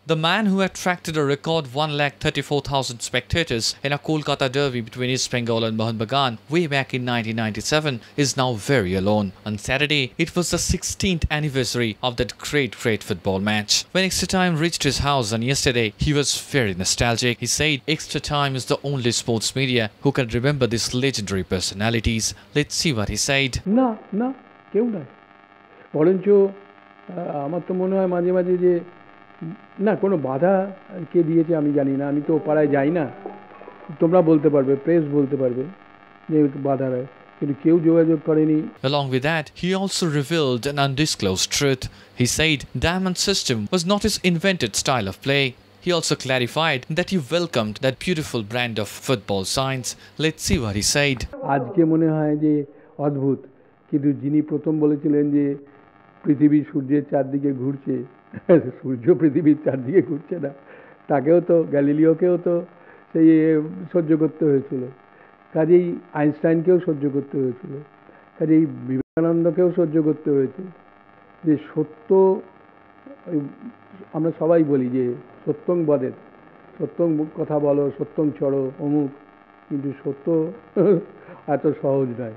The man who attracted a record 134,000 spectators in a Kolkata derby between East Bengal and Mohun Bagan way back in 1997 is now very alone. On Saturday, it was the 16th anniversary of that great football match. When Extra Time reached his house on yesterday, he was very nostalgic. He said Extra Time is the only sports media who can remember these legendary personalities. Let's see what he said. না না কেউ নয়, বরঞ্চ আমার তো মনে হয় মাঝে মাঝে যে না কোনো বাধা কে দিয়েছে আমি জানি না, আমি তো পাড়ায় যাই না, তোমরা বলতে পারবে, প্রেস বলতে পারবে যে বাধা, কিন্তু কেউ যোগাযোগ করেনি। Along with that, he also revealed an undisclosed truth. He said Diamond System was not his invented style of play. He also clarified that he welcomed that beautiful brand of football science. Let's see what he said. আজকে মনে হয় যে অদ্ভুত, কিন্তু যিনি প্রথম বলেছিলেন যে পৃথিবী সূর্যের চারদিকে ঘুরছে, সূর্য পৃথিবীর চারদিকে ঘুরছে না, তাকেও তো, গ্যালিলিওকেও তো সেই সহ্য করতে হয়েছিল, কাজেই আইনস্টাইনকেও সহ্য করতে হয়েছিল, কাজেই বিবেকানন্দকেও সহ্য করতে হয়েছে। যে সত্য, আমরা সবাই বলি যে সত্যং বদেত, সত্যং কথা বলো, সত্যং চড়ো অমুক, কিন্তু সত্য এত সহজ নয়।